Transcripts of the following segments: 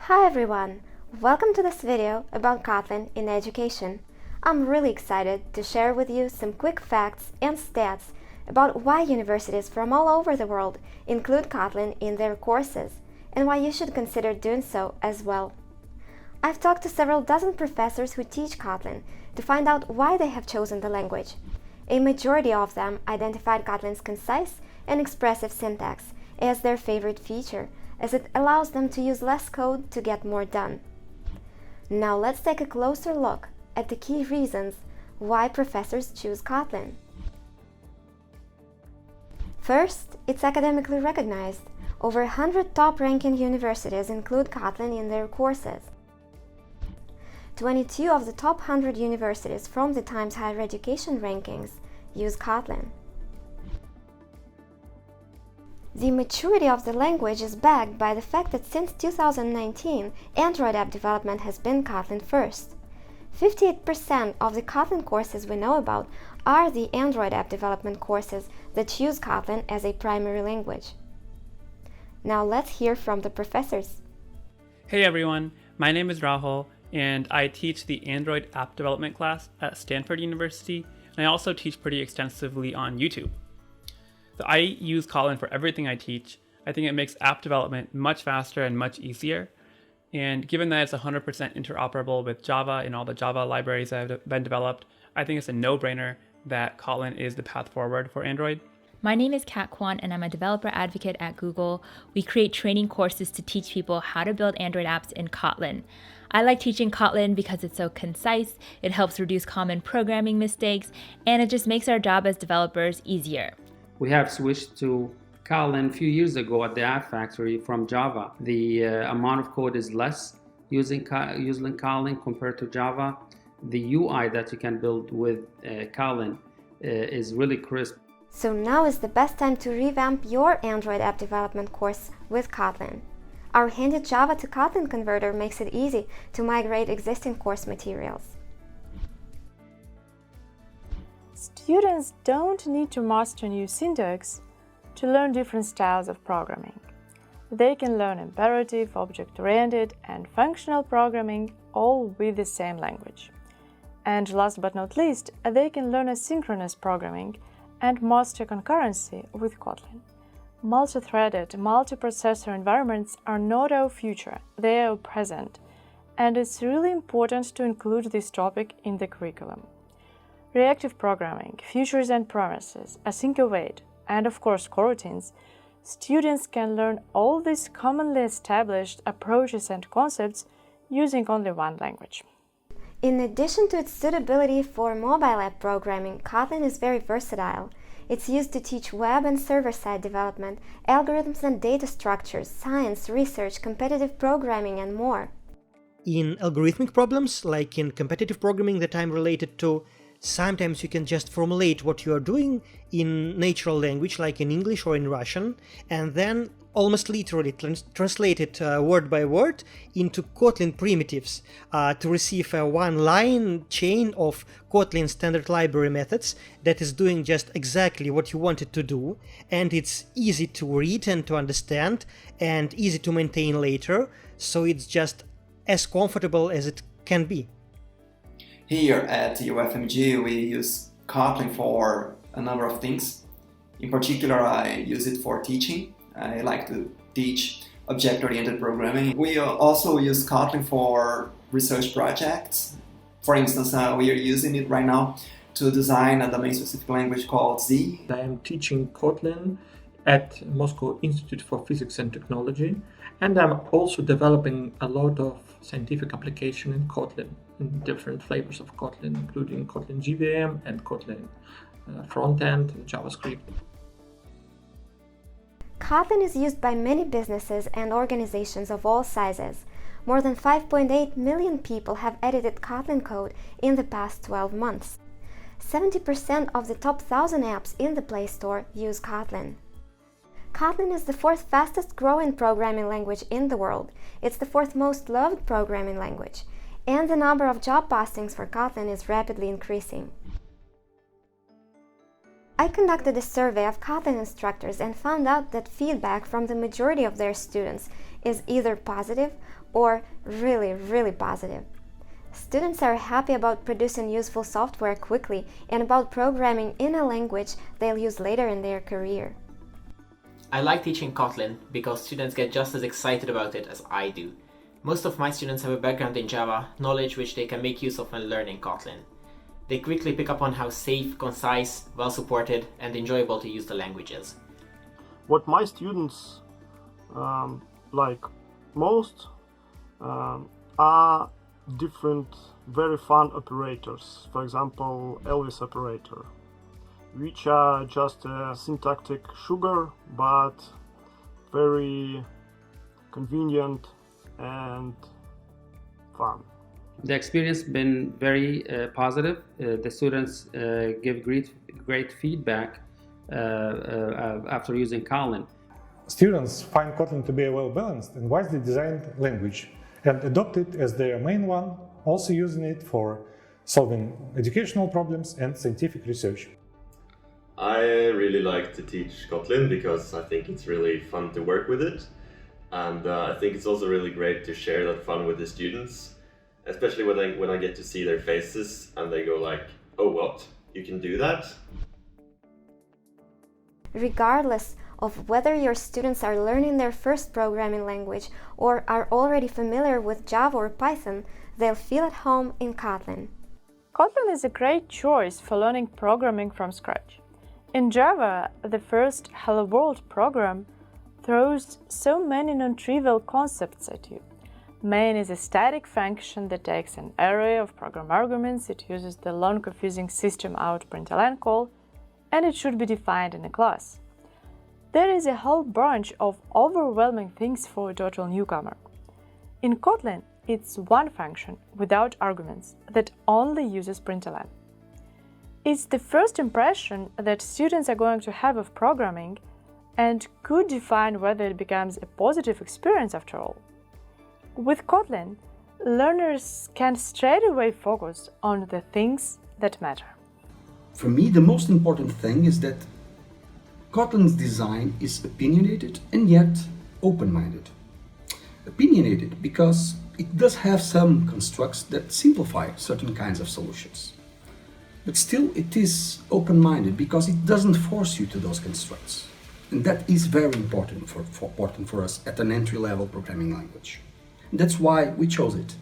Hi everyone! Welcome to this video about Kotlin in education. I'm really excited to share with you some quick facts and stats about why universities from all over the world include Kotlin in their courses and why you should consider doing so as well. I've talked to several dozen professors who teach Kotlin to find out why they have chosen the language. A majority of them identified Kotlin's concise and expressive syntax as their favorite feature, as it allows them to use less code to get more done. Now let's take a closer look at the key reasons why professors choose Kotlin. First, it's academically recognized. Over 100 top-ranking universities include Kotlin in their courses. 22 of the top 100 universities from the Times Higher Education rankings use Kotlin. The maturity of the language is backed by the fact that since 2019, Android app development has been Kotlin first. 58% of the Kotlin courses we know about are the Android app development courses that use Kotlin as a primary language. Now let's hear from the professors. Hey everyone, my name is Rahul, and I teach the Android app development class at Stanford University, and I also teach pretty extensively on YouTube. I use Kotlin for everything I teach. I think it makes app development much faster and much easier. And given that it's 100% interoperable with Java and all the Java libraries that have been developed, I think it's a no-brainer that Kotlin is the path forward for Android. My name is Kat Kwan, and I'm a developer advocate at Google. We create training courses to teach people how to build Android apps in Kotlin. I like teaching Kotlin because it's so concise, it helps reduce common programming mistakes, and it just makes our job as developers easier. We have switched to Kotlin a few years ago at the App Factory from Java. The amount of code is less using Kotlin compared to Java. The UI that you can build with Kotlin is really crisp. So now is the best time to revamp your Android app development course with Kotlin. Our handy Java to Kotlin converter makes it easy to migrate existing course materials. Students don't need to master new syntax to learn different styles of programming. They can learn imperative, object-oriented, and functional programming all with the same language. And last but not least, they can learn asynchronous programming and master concurrency with Kotlin. Multi-threaded, multi-processor environments are not our future, they are our present, and it's really important to include this topic in the curriculum. Reactive programming, features and promises, async await, and of course coroutines, students can learn all these commonly established approaches and concepts using only one language. In addition to its suitability for mobile app programming, Kotlin is very versatile. It's used to teach web and server-side development, algorithms and data structures, science, research, competitive programming, and more. In algorithmic problems, like in competitive programming that I'm related to, sometimes you can just formulate what you are doing in natural language, like in English or in Russian, and then almost literally translate it word by word into Kotlin primitives to receive a one-line chain of Kotlin standard library methods that is doing just exactly what you want it to do, and it's easy to read and to understand and easy to maintain later, so it's just as comfortable as it can be. Here at UFMG, we use Kotlin for a number of things. In particular, I use it for teaching. I like to teach object-oriented programming. We also use Kotlin for research projects. For instance, we are using it right now to design a domain-specific language called Z. I am teaching Kotlin at Moscow Institute for Physics and Technology, and I'm also developing a lot of scientific application in Kotlin, in different flavors of Kotlin, including Kotlin JVM and Kotlin front-end and JavaScript. Kotlin is used by many businesses and organizations of all sizes. More than 5.8 million people have edited Kotlin code in the past 12 months. 70% of the top 1,000 apps in the Play Store use Kotlin. Kotlin is the fourth fastest growing programming language in the world. It's the fourth most loved programming language, and the number of job postings for Kotlin is rapidly increasing. I conducted a survey of Kotlin instructors and found out that feedback from the majority of their students is either positive or really, really positive. Students are happy about producing useful software quickly and about programming in a language they'll use later in their career. I like teaching Kotlin because students get just as excited about it as I do. Most of my students have a background in Java, knowledge which they can make use of when learning Kotlin. They quickly pick up on how safe, concise, well-supported, and enjoyable to use the language is. What my students like most are different very fun operators. For example, Elvis operator, which are just a syntactic sugar, but very convenient and fun. The experience has been very positive. The students give great feedback after using Kotlin. Students find Kotlin to be a well-balanced and wisely designed language and adopt it as their main one, also using it for solving educational problems and scientific research. I really like to teach Kotlin because I think it's really fun to work with it, and I think it's also really great to share that fun with the students, especially when I get to see their faces and they go like, "Oh, what? You can do that?" Regardless of whether your students are learning their first programming language or are already familiar with Java or Python, they'll feel at home in Kotlin. Kotlin is a great choice for learning programming from scratch. In Java, the first Hello World program throws so many non-trivial concepts at you. Main is a static function that takes an array of program arguments. It uses the long confusing system-out.println call, and it should be defined in a class. There is a whole bunch of overwhelming things for a total newcomer. In Kotlin, it's one function without arguments that only uses println. It's the first impression that students are going to have of programming and could define whether it becomes a positive experience after all. With Kotlin, learners can straight away focus on the things that matter. For me, the most important thing is that Kotlin's design is opinionated and yet open-minded. Opinionated because it does have some constructs that simplify certain kinds of solutions. But still it is open-minded because it doesn't force you to those constructs. And that is very important for us at an entry-level programming language. And that's why we chose it.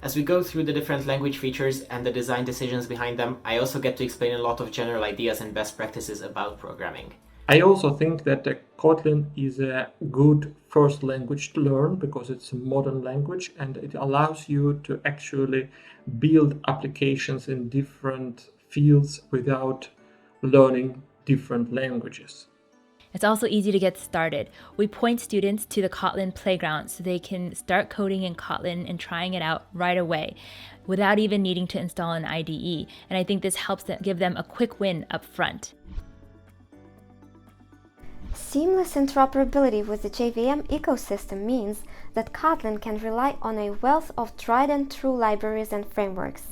As we go through the different language features and the design decisions behind them, I also get to explain a lot of general ideas and best practices about programming. I also think that Kotlin is a good first language to learn because it's a modern language and it allows you to actually build applications in different fields without learning different languages. It's also easy to get started. We point students to the Kotlin playground so they can start coding in Kotlin and trying it out right away without even needing to install an IDE. And I think this helps give them a quick win up front. Seamless interoperability with the JVM ecosystem means that Kotlin can rely on a wealth of tried and true libraries and frameworks.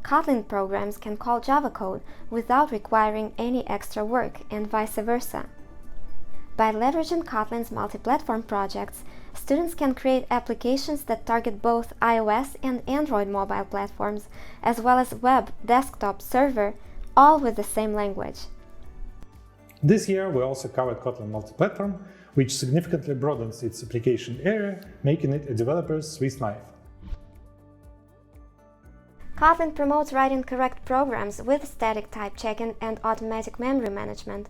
Kotlin programs can call Java code without requiring any extra work, and vice versa. By leveraging Kotlin's multi-platform projects, students can create applications that target both iOS and Android mobile platforms, as well as web, desktop, server, all with the same language. This year we also covered Kotlin multi-platform, which significantly broadens its application area, making it a developer's Swiss knife. Kotlin promotes writing correct programs with static type checking and automatic memory management.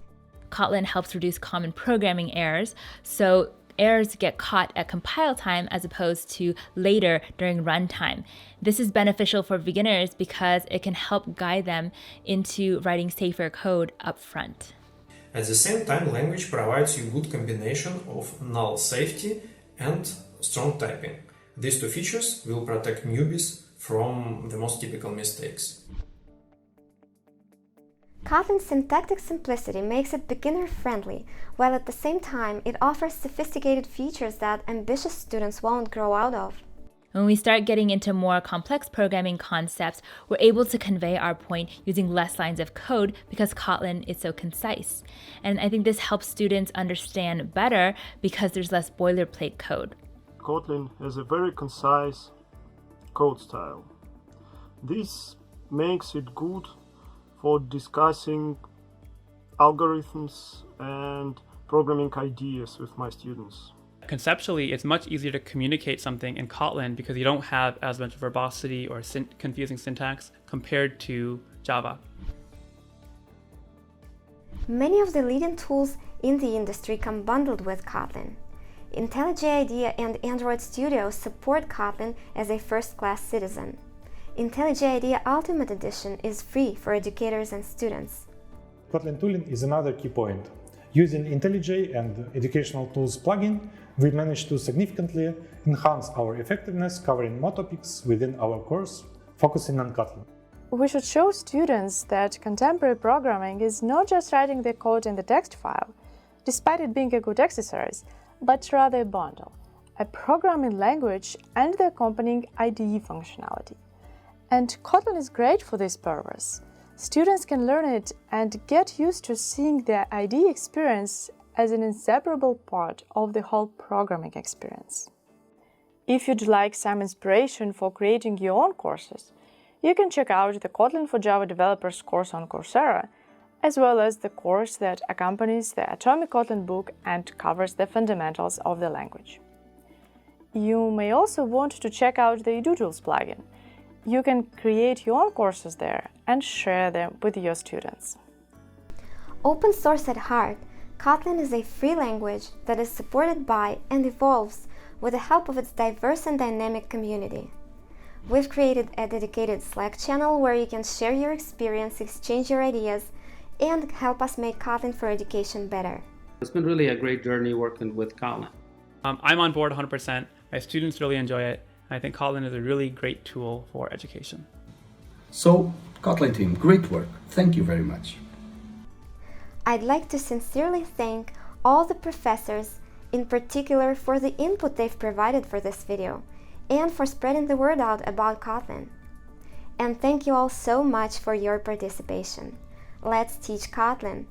Kotlin helps reduce common programming errors, so errors get caught at compile time as opposed to later during runtime. This is beneficial for beginners because it can help guide them into writing safer code up front. At the same time, language provides you good combination of null safety and strong typing. These two features will protect newbies from the most typical mistakes. Kotlin's syntactic simplicity makes it beginner-friendly, while at the same time it offers sophisticated features that ambitious students won't grow out of. When we start getting into more complex programming concepts, we're able to convey our point using less lines of code because Kotlin is so concise. And I think this helps students understand better because there's less boilerplate code. Kotlin has a very concise code style. This makes it good for discussing algorithms and programming ideas with my students. Conceptually, it's much easier to communicate something in Kotlin because you don't have as much verbosity or confusing syntax compared to Java. Many of the leading tools in the industry come bundled with Kotlin. IntelliJ IDEA and Android Studio support Kotlin as a first-class citizen. IntelliJ IDEA Ultimate Edition is free for educators and students. Kotlin tooling is another key point. Using IntelliJ and Educational Tools plugin, we managed to significantly enhance our effectiveness, covering more topics within our course, focusing on Kotlin. We should show students that contemporary programming is not just writing the code in the text file, despite it being a good exercise, but rather a bundle, a programming language and the accompanying IDE functionality. And Kotlin is great for this purpose. Students can learn it and get used to seeing their IDE experience as an inseparable part of the whole programming experience. If you'd like some inspiration for creating your own courses, you can check out the Kotlin for Java Developers course on Coursera, as well as the course that accompanies the Atomic Kotlin book and covers the fundamentals of the language. You may also want to check out the EduTools plugin. You can create your own courses there and share them with your students. Open source at heart, Kotlin is a free language that is supported by and evolves with the help of its diverse and dynamic community. We've created a dedicated Slack channel where you can share your experience, exchange your ideas, and help us make Kotlin for education better. It's been really a great journey working with Kotlin. I'm on board 100%. My students really enjoy it. I think Kotlin is a really great tool for education. So, Kotlin team, great work. Thank you very much. I'd like to sincerely thank all the professors, in particular for the input they've provided for this video, and for spreading the word out about Kotlin. And thank you all so much for your participation. Let's teach Kotlin.